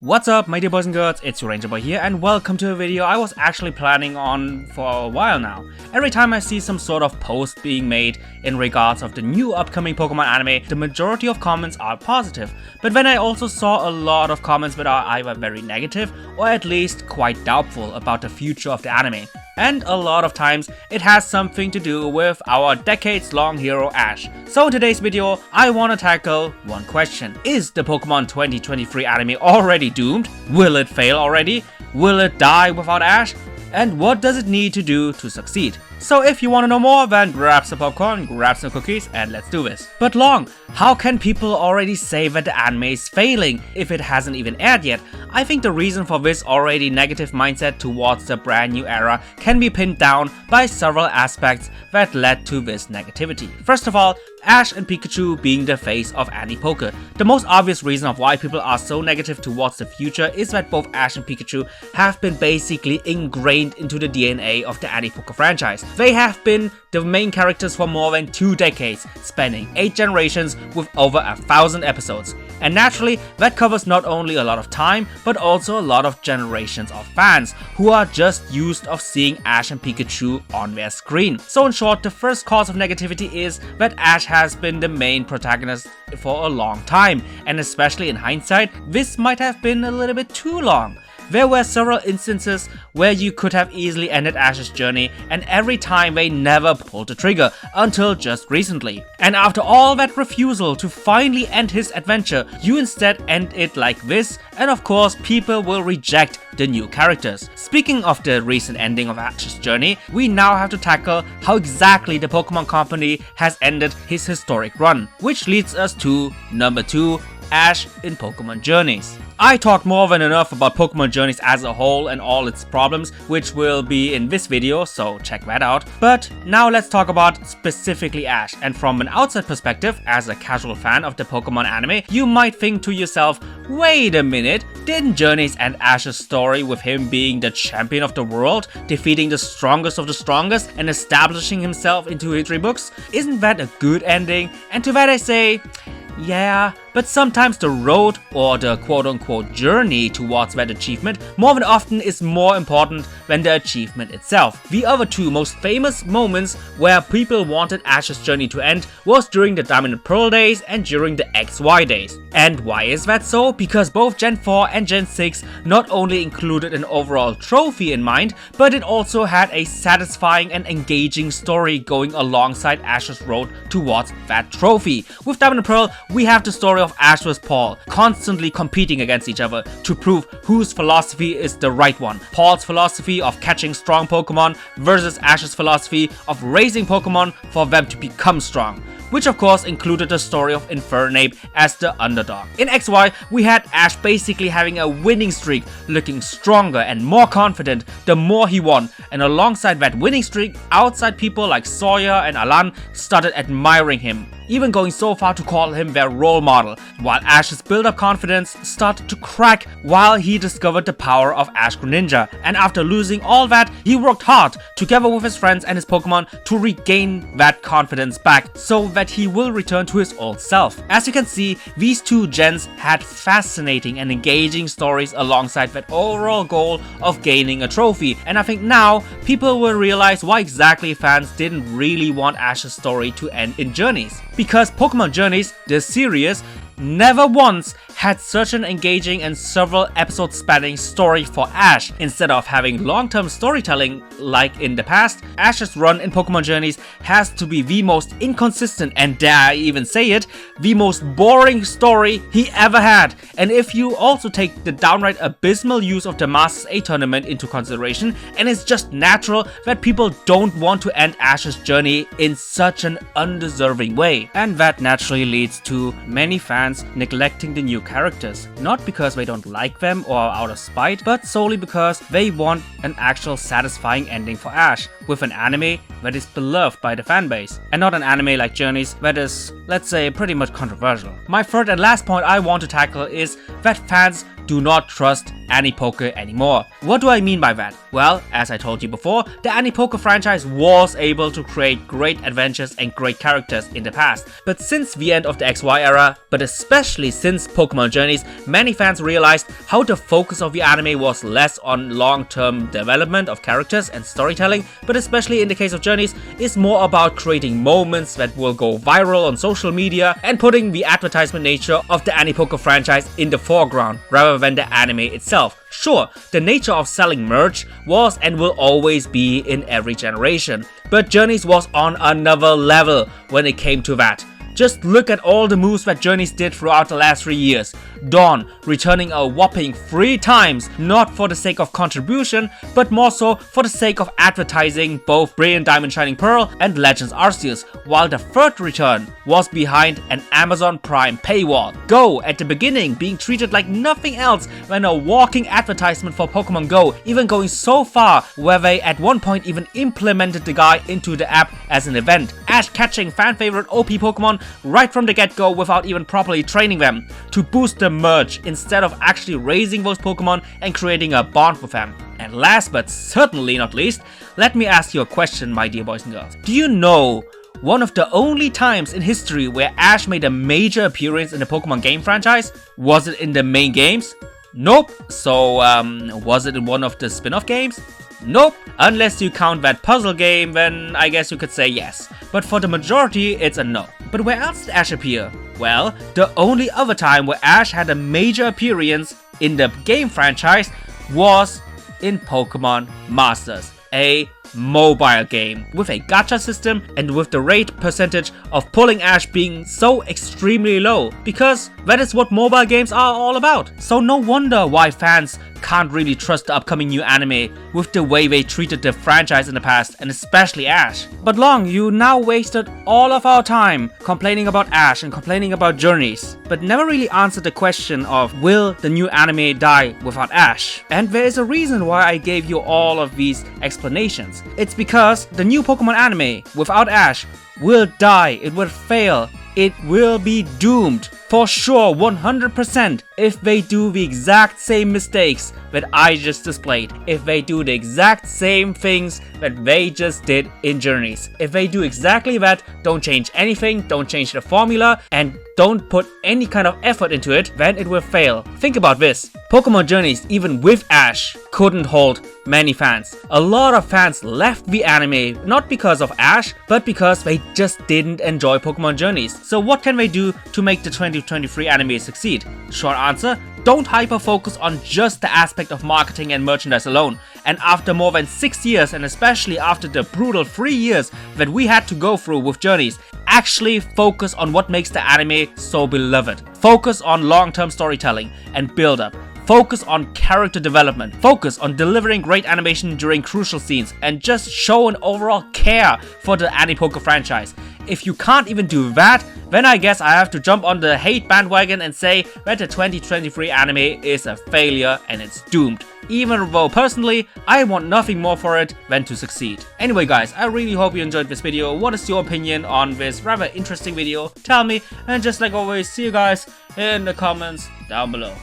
What's up, my dear boys and girls, it's your Ranger Boy here, and welcome to a video I was actually planning on for a while now. Every time I see some sort of post being made in regards of the new upcoming Pokemon anime, the majority of comments are positive. But then I also saw a lot of comments that are either very negative or at least quite doubtful about the future of the anime. And a lot of times it has something to do with our decades-long hero Ash. So in today's video, I want to tackle one question. Is the Pokemon 2023 anime already doomed? Will it fail already? Will it die without Ash? And what does it need to do to succeed? So if you want to know more, then grab some popcorn, grab some cookies, and let's do this. But Long, how can people already say that the anime is failing if it hasn't even aired yet? I think the reason for this already negative mindset towards the brand new era can be pinned down by several aspects that led to this negativity. First of all, Ash and Pikachu being the face of anti-poke. The most obvious reason of why people are so negative towards the future is that both Ash and Pikachu have been basically ingrained into the DNA of the anti-poke franchise. They have been the main characters for more than 2 decades, spanning 8 generations with over 1,000 episodes. And naturally, that covers not only a lot of time, but also a lot of generations of fans who are just used of seeing Ash and Pikachu on their screen. So in short, the first cause of negativity is that Ash has been the main protagonist for a long time, and especially in hindsight, this might have been a little bit too long. There were several instances where you could have easily ended Ash's journey, and every time they never pulled the trigger until just recently. And after all that refusal to finally end his adventure, you instead end it like this, and of course people will reject the new characters. Speaking of the recent ending of Ash's journey, we now have to tackle how exactly the Pokemon Company has ended his historic run, which leads us to number 2, Ash in Pokemon Journeys. I talked more than enough about Pokemon Journeys as a whole and all its problems, which will be in this video, so check that out. But now let's talk about specifically Ash, and from an outside perspective, as a casual fan of the Pokemon anime, you might think to yourself, wait a minute, didn't Journeys end Ash's story with him being the champion of the world, defeating the strongest of the strongest and establishing himself into history books? Isn't that a good ending? And to that I say, yeah, but sometimes the road or the quote-unquote journey towards that achievement more than often is more important than the achievement itself. The other 2 most famous moments where people wanted Ash's journey to end was during the Diamond and Pearl days and during the XY days. And why is that so? Because both Gen 4 and Gen 6 not only included an overall trophy in mind, but it also had a satisfying and engaging story going alongside Ash's road towards that trophy. With Diamond and Pearl, we have the story of Ash vs Paul, constantly competing against each other to prove whose philosophy is the right one. Paul's philosophy of catching strong Pokemon versus Ash's philosophy of raising Pokemon for them to become strong, which of course included the story of Infernape as the underdog. In XY, we had Ash basically having a winning streak, looking stronger and more confident the more he won, and alongside that winning streak, outside people like Sawyer and Alan started admiring him, even going so far to call him their role model, while Ash's build-up confidence started to crack while he discovered the power of Ash Greninja. And after losing all that, he worked hard together with his friends and his Pokemon to regain that confidence back so that he will return to his old self. As you can see, these 2 gens had fascinating and engaging stories alongside that overall goal of gaining a trophy, and I think now people will realize why exactly fans didn't really want Ash's story to end in Journeys. Because Pokemon Journeys, the series, never once had such an engaging and several episode spanning story for Ash. Instead of having long-term storytelling like in the past, Ash's run in Pokemon Journeys has to be the most inconsistent, and dare I even say it, the most boring story he ever had. And if you also take the downright abysmal use of the Masters 8 tournament into consideration, and it's just natural that people don't want to end Ash's journey in such an undeserving way. And that naturally leads to many fans neglecting the new characters, not because they don't like them or out of spite, but solely because they want an actual satisfying ending for Ash, with an anime that is beloved by the fanbase, and not an anime like Journeys that is, let's say, pretty much controversial. My third and last point I want to tackle is that fans do not trust AniPoke anymore. What do I mean by that? Well, as I told you before, the AniPoke franchise was able to create great adventures and great characters in the past. But since the end of the XY era, but especially since Pokemon Journeys, many fans realized how the focus of the anime was less on long-term development of characters and storytelling, but especially in the case of Journeys, is more about creating moments that will go viral on social media and putting the advertisement nature of the AniPoke franchise in the foreground rather than the anime itself. Sure, the nature of selling merch was and will always be in every generation, but Journeys was on another level when it came to that. Just look at all the moves that Journeys did throughout the last 3 years. Dawn returning a whopping 3 times, not for the sake of contribution, but more so for the sake of advertising both Brilliant Diamond Shining Pearl and Legends Arceus, while the third return was behind an Amazon Prime paywall. Go, at the beginning, being treated like nothing else than a walking advertisement for Pokemon Go, even going so far where they at one point even implemented the guy into the app as an event. Ash catching fan favorite OP Pokemon right from the get-go without even properly training them, to boost the merge instead of actually raising those Pokemon and creating a bond with them. And last but certainly not least, let me ask you a question, my dear boys and girls. Do you know one of the only times in history where Ash made a major appearance in the Pokemon game franchise? Was it in the main games? Nope. So was it in one of the spin-off games? Nope. Unless you count that puzzle game, then I guess you could say yes. But for the majority, it's a no. But where else did Ash appear? Well, the only other time where Ash had a major appearance in the game franchise was in Pokemon Masters, a mobile game with a gacha system and with the rate percentage of pulling Ash being so extremely low, because that is what mobile games are all about. So no wonder why fans can't really trust the upcoming new anime with the way they treated the franchise in the past, and especially Ash. But Long, you now wasted all of our time complaining about Ash and complaining about Journeys, but never really answered the question of will the new anime die without Ash? And there is a reason why I gave you all of these explanations. It's because the new Pokemon anime without Ash will die, it will fail, it will be doomed. For sure, 100%, if they do the exact same mistakes that I just displayed. If they do the exact same things that they just did in Journeys. If they do exactly that, don't change anything, don't change the formula, and don't put any kind of effort into it, then it will fail. Think about this. Pokemon Journeys, even with Ash, couldn't hold many fans. A lot of fans left the anime, not because of Ash, but because they just didn't enjoy Pokemon Journeys. So what can they do to make the 2023 anime succeed? Short answer, don't hyper-focus on just the aspect of marketing and merchandise alone. And after more than 6 years, and especially after the brutal 3 years that we had to go through with Journeys, actually focus on what makes the anime so beloved. Focus on long-term storytelling and build-up. Focus on character development, focus on delivering great animation during crucial scenes, and just show an overall care for the AniPoke franchise. If you can't even do that, then I guess I have to jump on the hate bandwagon and say that the 2023 anime is a failure and it's doomed. Even though personally, I want nothing more for it than to succeed. Anyway guys, I really hope you enjoyed this video. What is your opinion on this rather interesting video? Tell me, and just like always, see you guys in the comments down below.